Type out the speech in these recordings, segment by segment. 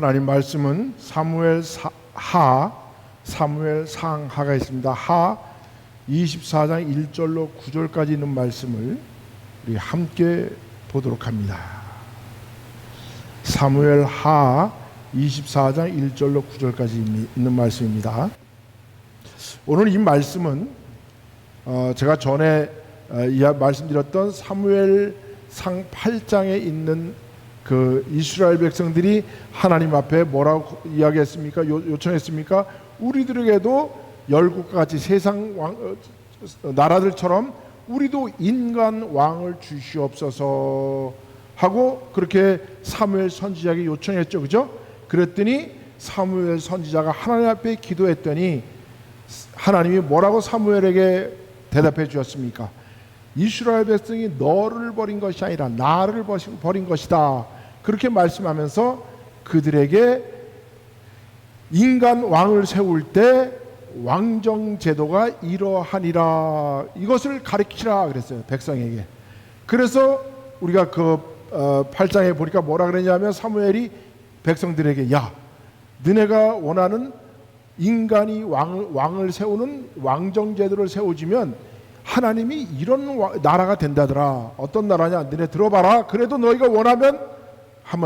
하나님 말씀은 사무엘상하가 있습니다. 하 24장 1절로 9절까지 있는 말씀을 우리 함께 보도록 합니다. 사무엘하 24장 1절로 9절까지 있는 말씀입니다. 오늘 이 말씀은 제가 전에 말씀드렸던 사무엘상 8장에 있는 그 이스라엘 백성들이 하나님 앞에 뭐라고 이야기했습니까? 요청했습니까? 우리들에게도 열국과 같이 세상 나라들처럼 우리도 인간 왕을 주시옵소서 하고 그렇게 사무엘 선지자에게 요청했죠, 그죠? 그랬더니 사무엘 선지자가 하나님 앞에 기도했더니 하나님이 뭐라고 사무엘에게 대답해 주었습니까? 이스라엘 백성이 너를 버린 것이 아니라 나를 버린 것이다. 그렇게 말씀하면서 그들에게 인간 왕을 세울 때 왕정 제도가 이러하니라, 이것을 가르치라 그랬어요, 백성에게. 그래서 우리가 그 8장에 보니까 뭐라 그랬냐면 사무엘이 백성들에게 야, 너네가 원하는 인간이 왕을 세우는 왕정 제도를 세워지면 하나님이 이런 나라가 된다더라. 어떤 나라냐? 너네 들어봐라. 그래도 너희가 원하면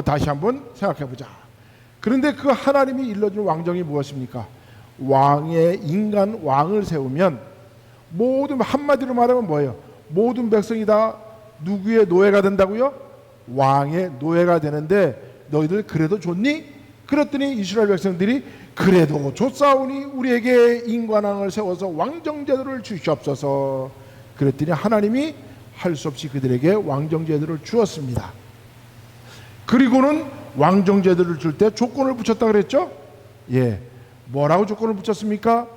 다시 한번 생각해보자. 그런데 그 하나님이 일러준 왕정이 무엇입니까? 인간 왕을 세우면 모든, 한마디로 말하면 뭐예요? 모든 백성이 다 누구의 노예가 된다고요? 왕의 노예가 되는데 너희들 그래도 좋니? 그랬더니 이스라엘 백성들이 그래도 좋사오니 우리에게 인간왕을 세워서 왕정제도를 주시옵소서. 그랬더니 하나님이 할 수 없이 그들에게 왕정제도를 주었습니다. 그리고는 왕정제도를 줄 때 조건을 붙였다 그랬죠? 예, 뭐라고 조건을 붙였습니까?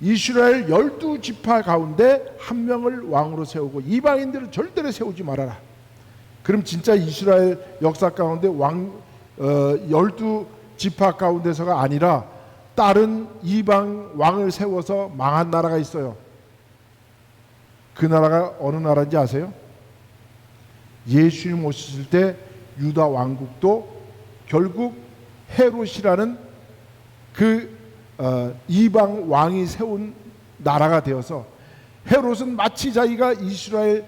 이스라엘 12지파 가운데 한 명을 왕으로 세우고 이방인들을 절대로 세우지 말아라. 그럼 진짜 이스라엘 역사 가운데 12지파 가운데서가 아니라 다른 이방 왕을 세워서 망한 나라가 있어요. 그 나라가 어느 나라인지 아세요? 예수님 오셨을 때 유다 왕국도 결국 헤롯이라는 그 이방 왕이 세운 나라가 되어서, 헤롯은 마치 자기가 이스라엘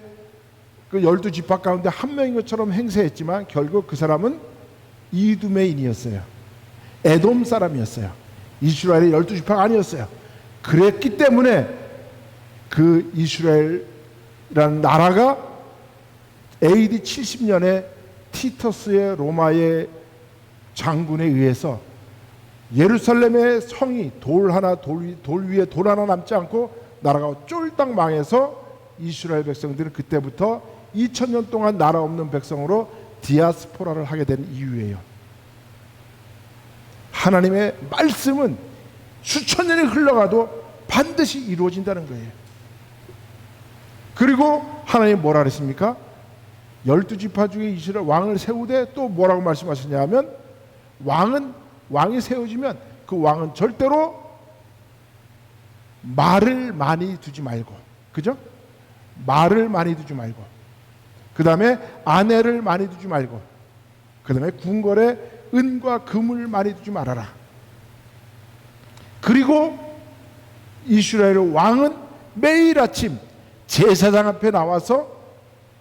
그 12지파 가운데 한 명인 것처럼 행세했지만 결국 그 사람은 이두메인이었어요. 에돔 사람이었어요. 이스라엘의 12지파가 아니었어요. 그랬기 때문에 그 이스라엘이라는 나라가 AD 70년에 티터스의 로마의 장군에 의해서 예루살렘의 성이 돌 위에 돌 하나 남지 않고 나라가 쫄딱 망해서 이스라엘 백성들은 그때부터 2000년 동안 나라 없는 백성으로 디아스포라를 하게 된 이유예요. 하나님의 말씀은 수천 년이 흘러가도 반드시 이루어진다는 거예요. 그리고 하나님 뭐라 그랬습니까? 12지파 중에 이스라엘 왕을 세우되 또 뭐라고 말씀하셨냐 하면 왕이 세워지면 그 왕은 절대로 말을 많이 두지 말고, 그죠? 말을 많이 두지 말고, 그 다음에 아내를 많이 두지 말고, 그 다음에 궁궐에 은과 금을 많이 두지 말아라. 그리고 이스라엘 왕은 매일 아침 제사장 앞에 나와서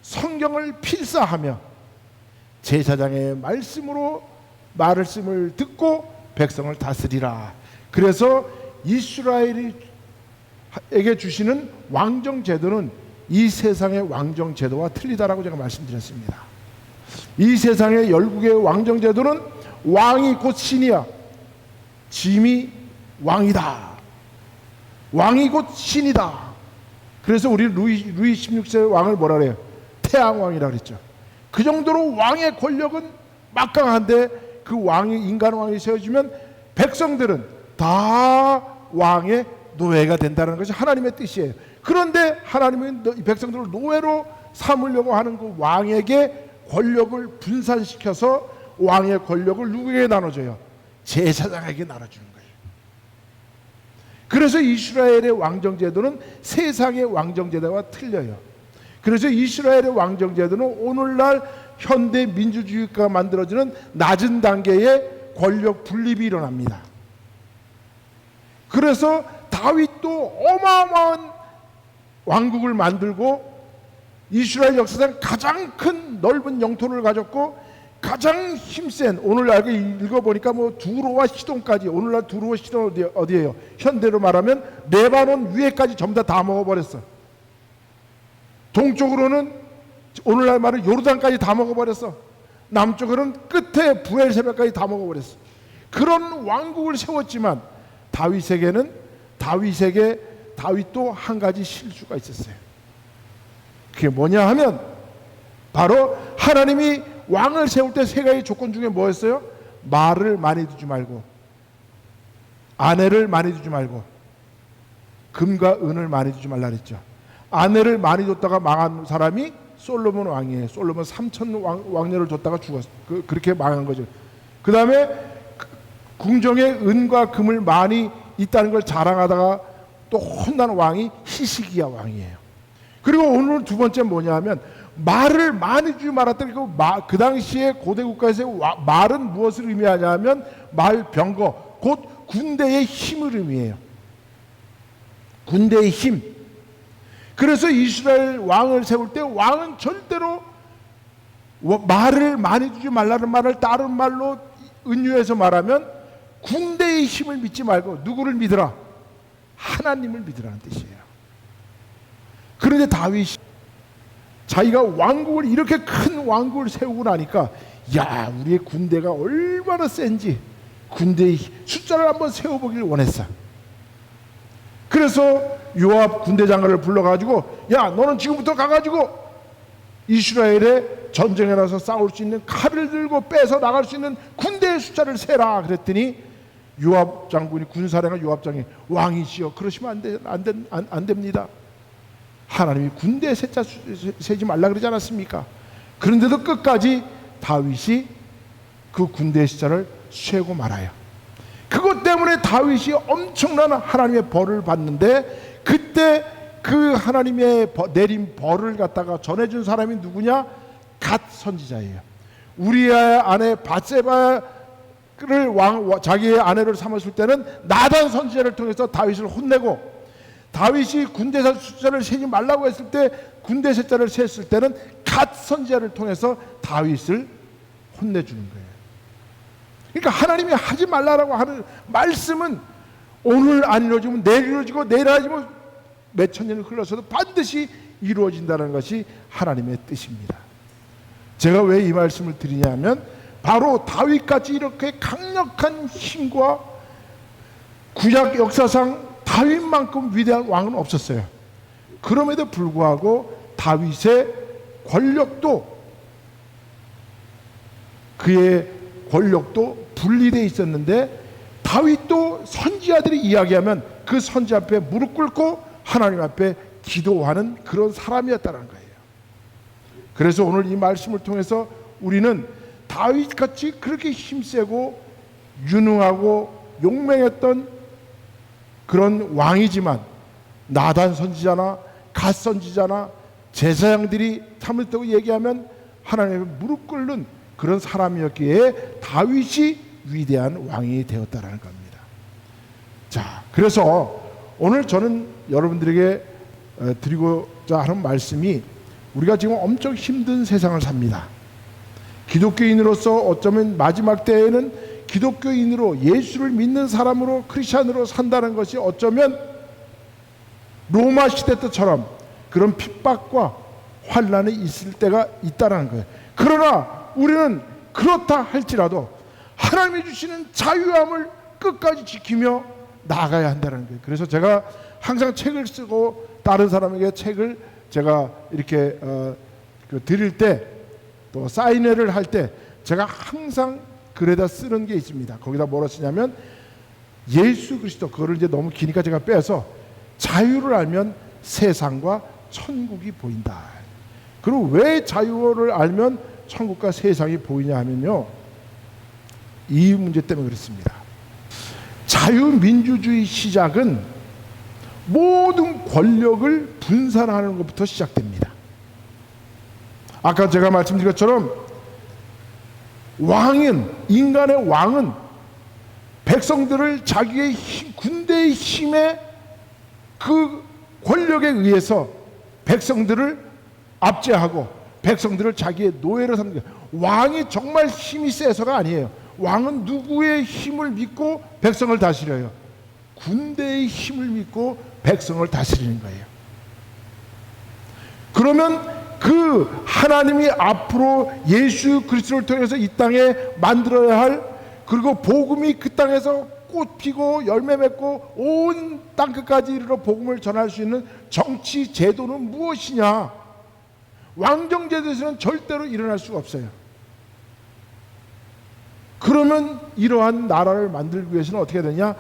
성경을 필사하며 제사장의 말씀을 듣고 백성을 다스리라. 그래서 이스라엘에게 주시는 왕정 제도는 이 세상의 왕정 제도와 틀리다라고 제가 말씀드렸습니다. 이 세상의 열국의 왕정 제도는 왕이 곧 신이야. 짐이 왕이다. 왕이 곧 신이다. 그래서 우리 루이 16세 왕을 뭐라 그래요? 태양왕이라 그랬죠. 그 정도로 왕의 권력은 막강한데 그 인간 왕이 세워지면 백성들은 다 왕의 노예가 된다는 것이 하나님의 뜻이에요. 그런데 하나님은 백성들을 노예로 삼으려고 하는 그 왕에게 권력을 분산시켜서 왕의 권력을 누구에게 나눠줘요? 제사장에게 나눠주는 거예요. 그래서 이스라엘의 왕정제도는 세상의 왕정제도와 틀려요. 그래서 이스라엘의 왕정제도는 오늘날 현대 민주주의가 만들어지는 낮은 단계의 권력 분립이 일어납니다. 그래서 다윗도 어마어마한 왕국을 만들고 이스라엘 역사상 가장 큰 넓은 영토를 가졌고 가장 힘센, 오늘날 읽어보니까 뭐 두로와 시돈까지, 오늘날 두로와 시돈 어디예요? 현대로 말하면 레바논 위에까지 전부 다 먹어버렸어. 동쪽으로는 오늘날 말은 요르단까지 다 먹어버렸어. 남쪽으로는 끝에 부엘세바까지 다 먹어버렸어. 그런 왕국을 세웠지만 다윗도 한 가지 실수가 있었어요. 그게 뭐냐 하면 바로 하나님이 왕을 세울 때 세 가지 조건 중에 뭐였어요? 말을 많이 두지 말고, 아내를 많이 두지 말고, 금과 은을 많이 두지 말라 그랬죠. 아내를 많이 뒀다가 망한 사람이 솔로몬 왕이에요. 솔로몬 3,000 왕녀를 줬다가 죽었어. 그렇게 망한 거죠. 그 다음에 궁정에 은과 금을 많이 있다는 걸 자랑하다가 또 혼난 왕이 히스기야 왕이에요. 그리고 오늘 두 번째 뭐냐 하면 말을 많이 주지 말았더니 그 당시에 고대 국가에서 말은 무엇을 의미하냐 하면 말병거, 곧 군대의 힘을 의미해요. 군대의 힘. 그래서 이스라엘 왕을 세울 때 왕은 절대로 말을 많이 주지 말라는 말을 다른 말로 은유해서 말하면 군대의 힘을 믿지 말고 누구를 믿으라? 하나님을 믿으라는 뜻이에요. 그런데 다윗이 자기가 왕국을, 이렇게 큰 왕국을 세우고 나니까 야, 우리의 군대가 얼마나 센지 군대의 숫자를 한번 세워보길 원했어. 그래서 요압 군대장관을 불러가지고 야, 너는 지금부터 가가지고 이스라엘에 전쟁에 나서 싸울 수 있는 칼을 들고 빼서 나갈 수 있는 군대의 숫자를 세라 그랬더니 요압 장군이, 군사령관 요압 장군이, 왕이시여 그러시면 안 됩니다. 하나님이 군대 숫자 세지 말라 그러지 않았습니까? 그런데도 끝까지 다윗이 그 군대의 숫자를 세고 말아요. 그것 때문에 다윗이 엄청난 하나님의 벌을 받는데, 그때 그 하나님의 내린 벌을 갖다가 전해준 사람이 누구냐? 갓 선지자예요. 우리의 아내 밧세바를 자기의 아내를 삼았을 때는 나단 선지자를 통해서 다윗을 혼내고, 다윗이 군대 숫자를 세지 말라고 했을 때 군대 숫자를 셌을 때는 갓 선지자를 통해서 다윗을 혼내주는 거예요. 그러니까 하나님이 하지 말라고 하는 말씀은 오늘 안 이루어지면 내일 이루어지고 내일 아니면 몇천 년이 흘러서도 반드시 이루어진다는 것이 하나님의 뜻입니다. 제가 왜 이 말씀을 드리냐면 바로 다윗같이 이렇게 강력한 힘과 구약 역사상 다윗만큼 위대한 왕은 없었어요. 그럼에도 불구하고 다윗의 권력도, 그의 권력도 분리되어 있었는데 다윗도 선지자들이 이야기하면 그 선지 앞에 무릎 꿇고 하나님 앞에 기도하는 그런 사람이었다는 거예요. 그래서 오늘 이 말씀을 통해서 우리는 다윗같이 그렇게 힘세고 유능하고 용맹했던 그런 왕이지만 나단 선지자나 갓 선지자나 제사장들이 참을다고 얘기하면 하나님의 무릎 꿇는 그런 사람이었기에 다윗이 위대한 왕이 되었다는 겁니다. 자, 그래서 오늘 저는 여러분들에게 드리고자 하는 말씀이, 우리가 지금 엄청 힘든 세상을 삽니다. 기독교인으로서 어쩌면 마지막 때에는 기독교인으로, 예수를 믿는 사람으로, 크리스찬으로 산다는 것이 어쩌면 로마 시대 때처럼 그런 핍박과 환난이 있을 때가 있다는 거예요. 그러나 우리는 그렇다 할지라도 하나님이 주시는 자유함을 끝까지 지키며 나아가야 한다는 거예요. 그래서 제가 항상 책을 쓰고 다른 사람에게 책을 제가 이렇게 드릴 때, 또 사인회를 할 때 제가 항상 글에다 쓰는 게 있습니다. 거기다 뭐라 쓰냐면 예수 그리스도, 그거를 이제 너무 기니까 제가 빼서 자유를 알면 세상과 천국이 보인다. 그리고 왜 자유를 알면 천국과 세상이 보이냐 하면요, 이 문제 때문에 그렇습니다. 자유민주주의 시작은 모든 권력을 분산하는 것부터 시작됩니다. 아까 제가 말씀드린 것처럼 인간의 왕은 백성들을 자기의 군대의 힘에 그 권력에 의해서 백성들을 압제하고 백성들을 자기의 노예로 삼는 거예요. 왕이 정말 힘이 세서가 아니에요. 왕은 누구의 힘을 믿고 백성을 다스려요? 군대의 힘을 믿고 백성을 다스리는 거예요. 그러면 그 하나님이 앞으로 예수 그리스도를 통해서 이 땅에 만들어야 할, 그리고 복음이 그 땅에서 꽃 피고 열매 맺고 온 땅 끝까지 이르러 복음을 전할 수 있는 정치 제도는 무엇이냐? 왕정 제도에서는 절대로 일어날 수가 없어요. 그러면 이러한 나라를 만들기 위해서는 어떻게 되냐?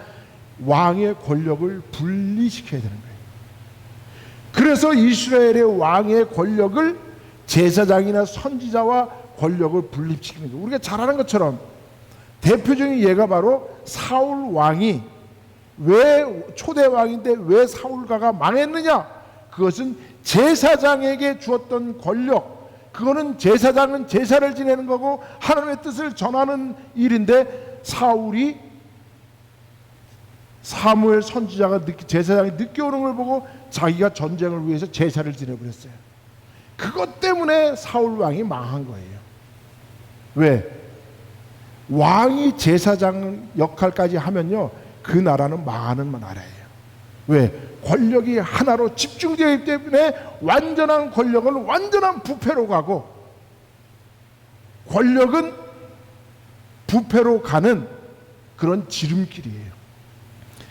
왕의 권력을 분리시켜야 되는 거예요. 그래서 이스라엘의 왕의 권력을 제사장이나 선지자와 권력을 분립시키는 거예요. 우리가 잘 아는 것처럼 대표적인 예가 바로 사울 왕이 왜 초대 왕인데 왜 사울가가 망했느냐? 그것은 제사장에게 주었던 권력, 그거는 제사장은 제사를 지내는 거고 하나님의 뜻을 전하는 일인데, 사울이 사무엘 선지자가 제사장이 늦게 오는 걸 보고 자기가 전쟁을 위해서 제사를 지내버렸어요. 그것 때문에 사울 왕이 망한 거예요. 왜? 왕이 제사장 역할까지 하면요, 그 나라는 망하는 나라예요. 왜? 권력이 하나로 집중되기 때문에 완전한 권력은 완전한 부패로 가고, 권력은 부패로 가는 그런 지름길이에요.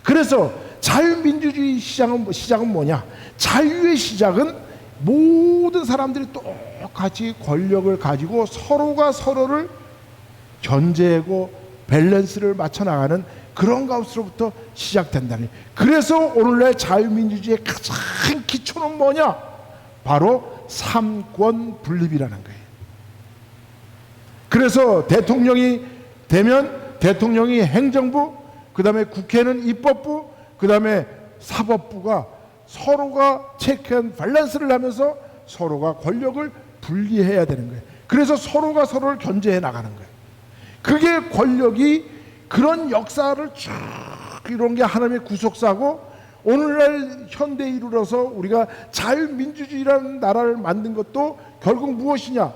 그래서 자유민주주의 시작은 뭐냐? 자유의 시작은 모든 사람들이 똑같이 권력을 가지고 서로가 서로를 견제하고 밸런스를 맞춰 나가는 그런 것으로부터 시작된다니. 그래서 오늘날 자유민주주의의 가장 기초는 뭐냐? 바로 삼권 분립이라는 거예요. 그래서 대통령이 되면 대통령이 행정부, 그 다음에 국회는 입법부, 그 다음에 사법부가 서로가 체크앤 밸런스를 하면서 서로가 권력을 분리해야 되는 거예요. 그래서 서로가 서로를 견제해 나가는 거예요. 그게 권력이 그런 역사를 쭉 이룬 게 하나님의 구속사고, 오늘날 현대에 이르러서 우리가 자유민주주의라는 나라를 만든 것도 결국 무엇이냐?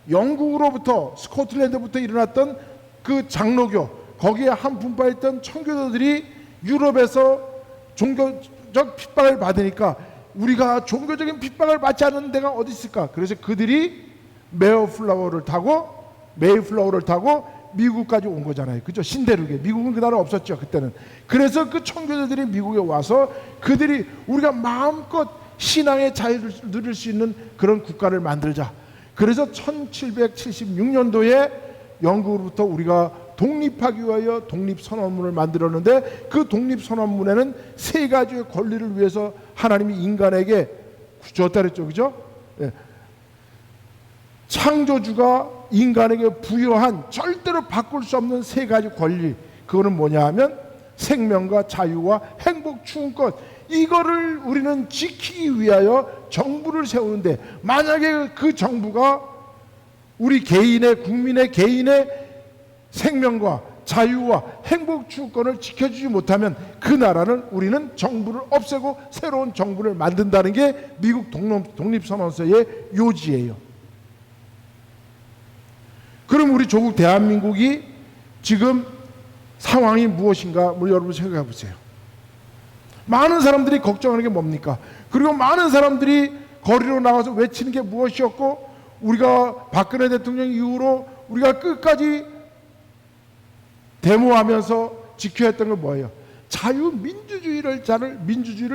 영국으로부터 스코틀랜드부터 일어났던 그 장로교, 거기에 한 분파했던 청교도들이 유럽에서 종교적 핍박을 받으니까 우리가 종교적인 핍박을 받지 않는 데가 어디 있을까? 그래서 그들이 메이플라워를 타고 미국까지 온 거잖아요. 그죠? 신대륙에. 미국은 그 나라 없었죠, 그때는. 그래서 그 청교도들이 미국에 와서 그들이 우리가 마음껏 신앙의 자유를 누릴 수 있는 그런 국가를 만들자. 그래서 1776년도에 영국으로부터 우리가 독립하기 위하여 독립선언문을 만들었는데, 그 독립선언문에는 세 가지의 권리를 위해서 하나님이 인간에게 주었다 그랬죠. 그죠? 예. 창조주가 인간에게 부여한 절대로 바꿀 수 없는 세 가지 권리, 그거는 뭐냐 하면 생명과 자유와 행복, 추운것, 이거를 우리는 지키기 위하여 정부를 세우는데, 만약에 그 정부가 우리 국민의 개인의 생명과 자유와 행복, 추운권을 지켜주지 못하면 그 나라는 우리는 정부를 없애고 새로운 정부를 만든다는 게 미국 독립선언서의 요지예요. 그럼 우리 조국 대한민국이 지금 상황이 무엇인가? 여러분 생각해 보세요. 많은 사람들이 걱정하는 게 뭡니까? 그리고 많은 사람들이 거리로 나가서 외치는 게 무엇이었고, 우리가 박근혜 대통령 이후로 우리가 끝까지 데모하면서 지켜야 했던 건 뭐예요? 민주주의를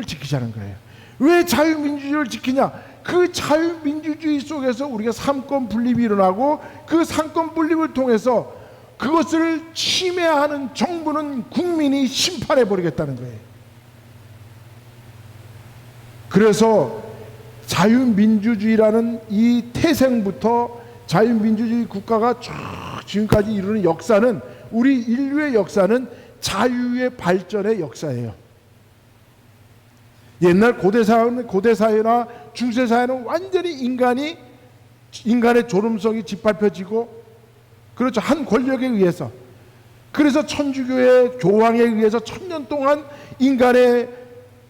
지키자는 거예요. 왜 자유민주주의를 지키냐? 그 자유민주주의 속에서 우리가 삼권 분립이 일어나고, 그 삼권 분립을 통해서 그것을 침해하는 정부는 국민이 심판해 버리겠다는 거예요. 그래서 자유민주주의라는 이 태생부터 자유민주주의 국가가 쭉 지금까지 이루는 역사는, 우리 인류의 역사는 자유의 발전의 역사예요. 옛날 고대사회나 중세사회는 완전히 인간의 존엄성이 짓밟혀지고 그렇죠. 한 권력에 의해서. 그래서 천주교의 교황에 의해서 1000년 동안 인간의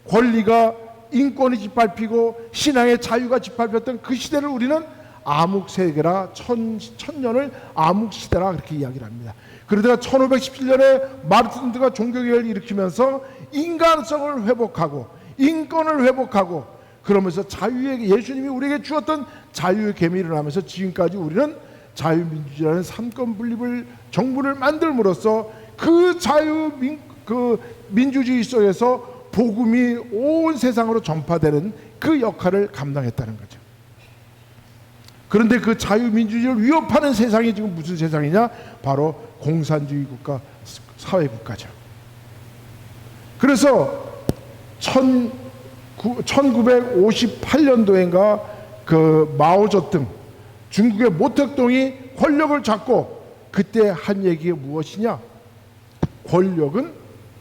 권리가, 인권이 짓밟히고 신앙의 자유가 짓밟혔던 그 시대를 우리는 암흑세계라, 천년을 암흑시대라 그렇게 이야기를 합니다. 그러다가 1517년에 마르틴 루터가 종교개혁을 일으키면서 인간성을 회복하고 인권을 회복하고 그러면서 자유의, 예수님이 우리에게 주었던 자유의 계명이 일어나면서 지금까지 우리는 자유민주주의라는 삼권분립을 정부를 만들므로써 그 민주주의 속에서 복음이 온 세상으로 전파되는 그 역할을 감당했다는 거죠. 그런데 그 자유민주주의를 위협하는 세상이 지금 무슨 세상이냐? 바로 공산주의 국가, 사회국가죠. 그래서 1958년도인가 그 마오쩌둥, 중국의 모택동이 권력을 잡고 그때 한 얘기가 무엇이냐? 권력은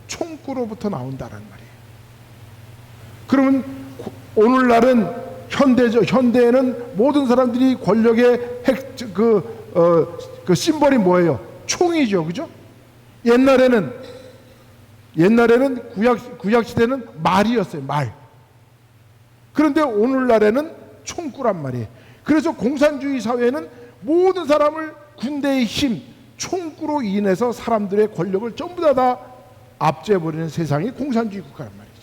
총구로부터 나온다는 말이에요. 그러면 오늘날은 현대에는 모든 사람들이 권력의 그 심벌이 뭐예요? 총이죠, 그죠? 옛날에는 구약 시대는 말이었어요, 말. 그런데 오늘날에는 총구란 말이에요. 그래서 공산주의 사회는 모든 사람을 군대의 힘, 총구로 인해서 사람들의 권력을 전부 다 압제해버리는 세상이 공산주의 국가란 말이죠.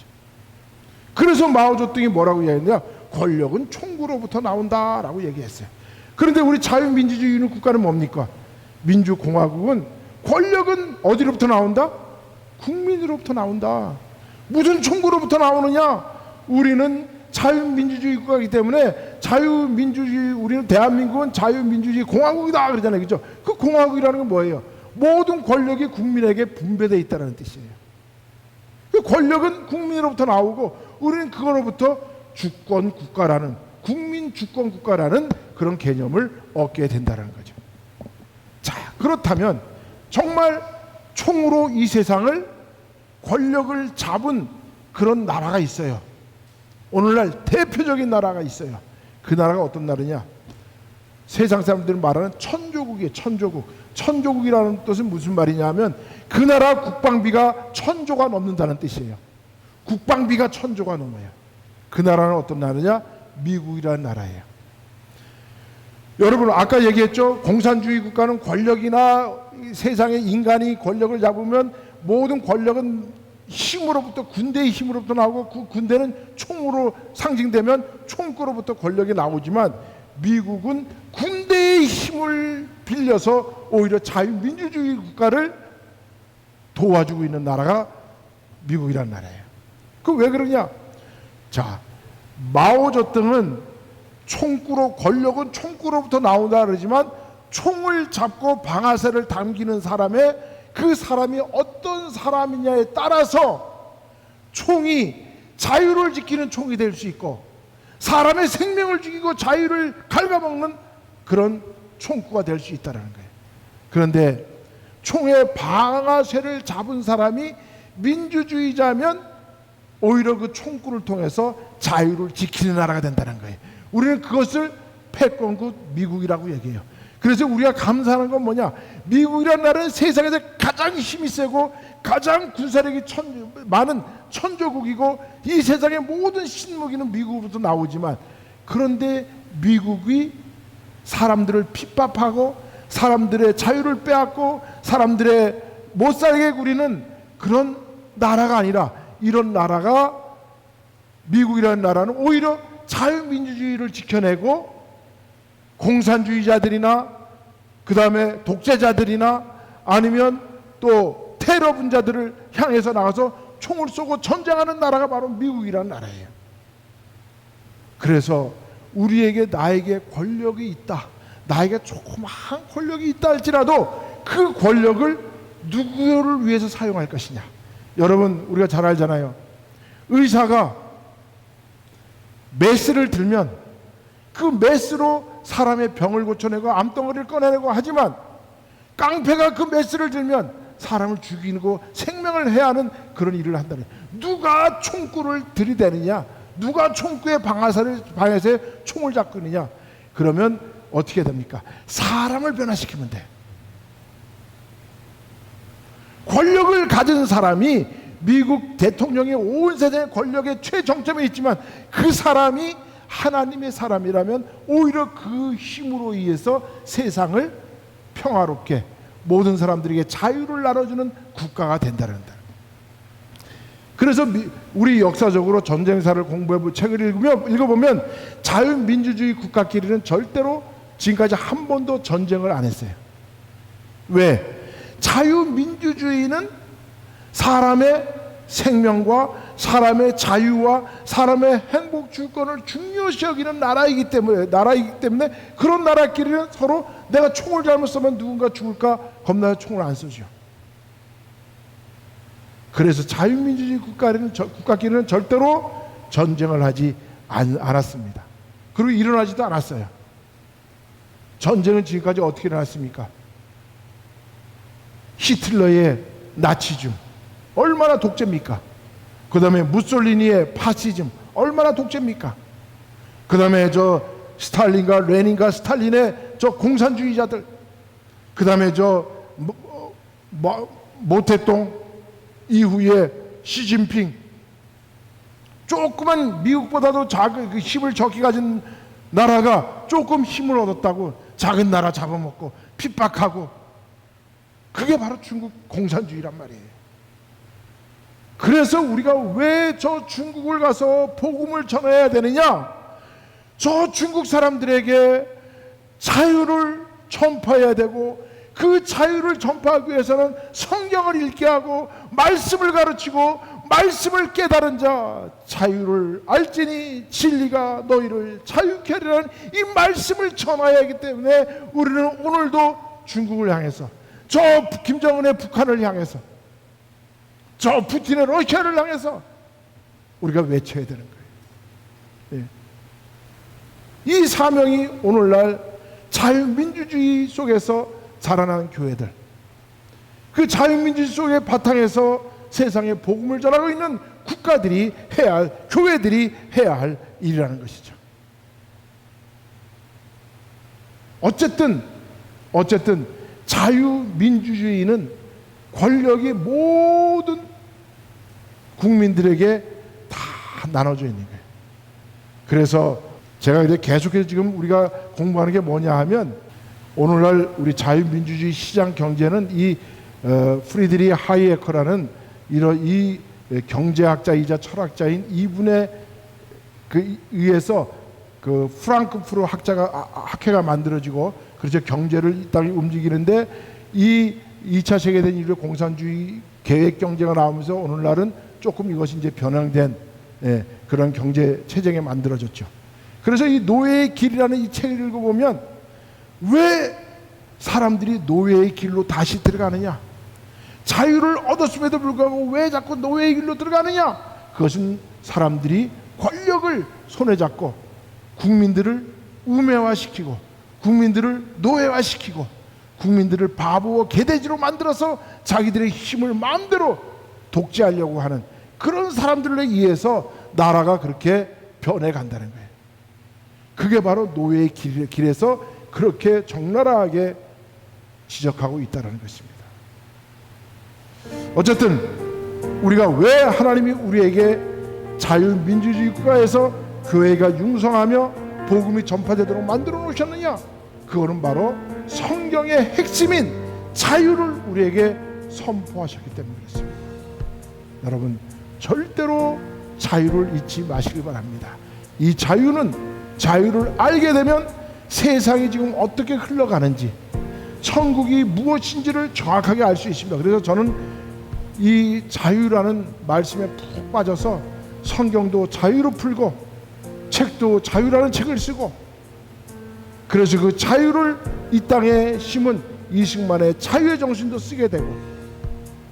그래서 마오쩌둥이 뭐라고 이야기했냐? 권력은 총구로부터 나온다라고 얘기했어요. 그런데 우리 자유민주주의 국가는 뭡니까? 민주공화국은 권력은 어디로부터 나온다? 국민으로부터 나온다. 무슨 총구로부터 나오느냐? 우리는 자유민주주의 국가이기 때문에 우리는 대한민국은 자유민주주의 공화국이다 그러잖아요, 그죠? 그 공화국이라는 건 뭐예요? 모든 권력이 국민에게 분배되어 있다는 뜻이에요. 그 권력은 국민으로부터 나오고 우리는 그거로부터 주권 국가라는, 국민 주권 국가라는 그런 개념을 얻게 된다는 거죠. 자, 그렇다면 정말 총으로 이 세상을 권력을 잡은 그런 나라가 있어요. 오늘날 대표적인 나라가 있어요. 그 나라가 어떤 나라냐? 세상 사람들이 말하는 천조국이에요. 천조국. 천조국이라는 뜻은 무슨 말이냐 하면 그 나라 국방비가 1000조가 넘는다는 뜻이에요. 국방비가 1000조가 넘어요. 그 나라는 어떤 나라냐? 미국이라는 나라예요. 여러분 아까 얘기했죠. 공산주의 국가는 권력이나 세상의 인간이 권력을 잡으면 모든 권력은 힘으로부터, 군대의 힘으로부터 나오고 그 군대는 총으로 상징되면 총구로부터 권력이 나오지만 미국은 군대의 힘을 빌려서 오히려 자유민주주의 국가를 도와주고 있는 나라가 미국이라는 나라예요. 그 왜 그러냐? 자, 마오쩌둥은 권력은 총구로부터 나온다 그러지만 총을 잡고 방아쇠를 당기는 그 사람이 어떤 사람이냐에 따라서 총이 자유를 지키는 총이 될 수 있고 사람의 생명을 죽이고 자유를 갉아먹는 그런 총구가 될 수 있다는 거예요. 그런데 총의 방아쇠를 잡은 사람이 민주주의자면 오히려 그 총구를 통해서 자유를 지키는 나라가 된다는 거예요. 우리는 그것을 패권국 미국이라고 얘기해요. 그래서 우리가 감사하는 건 뭐냐? 미국이라는 나라는 세상에서 가장 힘이 세고 가장 군사력이 많은 천조국이고 이 세상의 모든 신무기는 미국으로부터 나오지만 그런데 미국이 사람들을 핍박하고 사람들의 자유를 빼앗고 사람들의 못살게 구리는 그런 나라가 아니라 이런 나라가 미국이라는 나라는 오히려 자유민주주의를 지켜내고 공산주의자들이나 그 다음에 독재자들이나 아니면 또 테러 분자들을 향해서 나가서 총을 쏘고 전쟁하는 나라가 바로 미국이라는 나라예요. 그래서 나에게 권력이 있다, 나에게 조그마한 권력이 있다 할지라도 그 권력을 누구를 위해서 사용할 것이냐. 여러분 우리가 잘 알잖아요. 의사가 메스를 들면 그 메스로 사람의 병을 고쳐내고 암덩어리를 꺼내내고 하지만 깡패가 그 메스를 들면 사람을 죽이고 생명을 해야 하는 그런 일을 한다는 거예요. 누가 총구를 들이대느냐, 누가 총구의 방아쇠에 총을 잡느냐, 그러면 어떻게 됩니까? 사람을 변화시키면 돼. 권력을 가진 사람이 미국 대통령의 온 세상의 권력의 최정점에 있지만 그 사람이 하나님의 사람이라면 오히려 그 힘으로 의해서 세상을 평화롭게 모든 사람들에게 자유를 나눠주는 국가가 된다는 다. 그래서 우리 역사적으로 전쟁사를 공부해 책을 읽어보면 자유민주주의 국가끼리는 절대로 지금까지 한 번도 전쟁을 안 했어요. 왜? 자유민주주의는 사람의 생명과 사람의 자유와 사람의 행복 주권을 중요시 여기는 나라이기 때문에 그런 나라끼리는 서로 내가 총을 잘못 쏘면 누군가 죽을까 겁나서 총을 안 쏘죠. 그래서 자유민주주의 국가끼리는 절대로 전쟁을 하지 않았습니다. 그리고 일어나지도 않았어요. 전쟁은 지금까지 어떻게 일어났습니까? 히틀러의 나치즘 얼마나 독재입니까? 그 다음에 무솔리니의 파시즘 얼마나 독재입니까? 그 다음에 저 스탈린과 레닌과 스탈린의 저 공산주의자들, 그 다음에 저 모태똥 이후에 시진핑, 조그만 미국보다도 작은 그 힘을 적게 가진 나라가 조금 힘을 얻었다고 작은 나라 잡아먹고 핍박하고, 그게 바로 중국 공산주의란 말이에요. 그래서 우리가 왜 저 중국을 가서 복음을 전해야 되느냐? 저 중국 사람들에게 자유를 전파해야 되고, 그 자유를 전파하기 위해서는 성경을 읽게 하고 말씀을 가르치고 말씀을 깨달은 자 자유를 알지니 진리가 너희를 자유케 하리라는 이 말씀을 전해야 하기 때문에 우리는 오늘도 중국을 향해서, 저 김정은의 북한을 향해서, 저 푸틴의 러시아를 향해서 우리가 외쳐야 되는 거예요. 이 사명이 오늘날 자유민주주의 속에서 자라난 교회들, 그 자유민주주의 속의 바탕에서 세상에 복음을 전하고 있는 국가들이 해야 할, 교회들이 해야 할 일이라는 것이죠. 어쨌든 자유민주주의는 권력이 모든 국민들에게 다 나눠져 있는 거예요. 그래서 제가 이제 계속해서 지금 우리가 공부하는 게 뭐냐 하면, 오늘날 우리 자유민주주의 시장 경제는 이 프리드리 하이에커라는 이 경제학자이자 철학자인 이분의 그 의해서 그 프랑크푸르 학회가 만들어지고, 그래서 경제를 이 땅이 움직이는데, 이 2차 세계대전 공산주의 계획 경제가 나오면서 오늘날은 조금 이것이 이제 변형된 그런 경제 체제가 만들어졌죠. 그래서 이 노예의 길이라는 이 책을 읽어보면 왜 사람들이 노예의 길로 다시 들어가느냐? 자유를 얻었음에도 불구하고 왜 자꾸 노예의 길로 들어가느냐? 그것은 사람들이 권력을 손에 잡고 국민들을 우매화시키고 국민들을 노예화시키고 국민들을 바보와 개돼지로 만들어서 자기들의 힘을 마음대로 독재하려고 하는 그런 사람들에 의해서 나라가 그렇게 변해간다는 거예요. 그게 바로 노예의 길에서 그렇게 적나라하게 지적하고 있다는 것입니다. 어쨌든 우리가 왜 하나님이 우리에게 자유민주주의 국가에서 교회가 융성하며 복음이 전파되도록 만들어 놓으셨느냐? 그거는 바로 성경의 핵심인 자유를 우리에게 선포하셨기 때문에 그렇습니다. 여러분, 절대로 자유를 잊지 마시기 바랍니다. 이 자유를 알게 되면 세상이 지금 어떻게 흘러가는지, 천국이 무엇인지를 정확하게 알 수 있습니다. 그래서 저는 이 자유라는 말씀에 푹 빠져서 성경도 자유로 풀고 책도 자유라는 책을 쓰고, 그래서 그 자유를 이 땅에 심은 이승만의 자유의 정신도 쓰게 되고,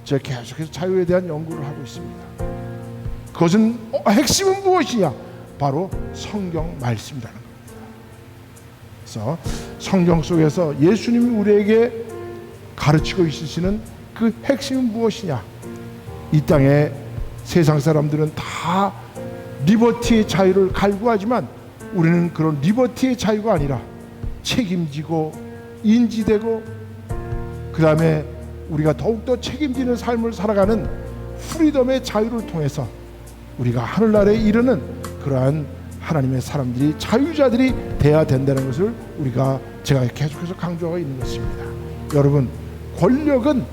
제가 계속해서 자유에 대한 연구를 하고 있습니다. 그것은 핵심은 무엇이냐? 바로 성경 말씀이라는 겁니다. 그래서 성경 속에서 예수님이 우리에게 가르치고 있으시는 그 핵심은 무엇이냐? 이 땅에 세상 사람들은 다 리버티의 자유를 갈구하지만 우리는 그런 리버티의 자유가 아니라 책임지고 인지되고, 그 다음에 우리가 더욱더 책임지는 삶을 살아가는 프리덤의 자유를 통해서 우리가 하늘나라에 이르는 그러한 하나님의 사람들이, 자유자들이 돼야 된다는 것을 제가 계속해서 강조하고 있는 것입니다. 여러분, 권력은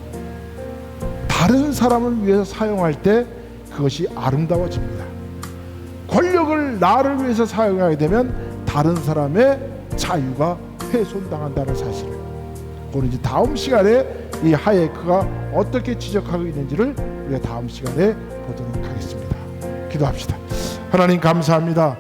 다른 사람을 위해서 사용할 때 그것이 아름다워집니다. 권력을 나를 위해서 사용하게 되면 다른 사람의 자유가 훼손당한다는 사실을, 그건 이제 다음 시간에 이 하예크가 어떻게 지적하고 있는지를 우리가 다음 시간에 보도록 하겠습니다. 기도합시다. 하나님 감사합니다.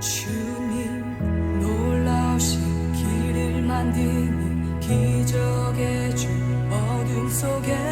주님 놀라우신 길을 만드는 기적의 주, 어둠 속에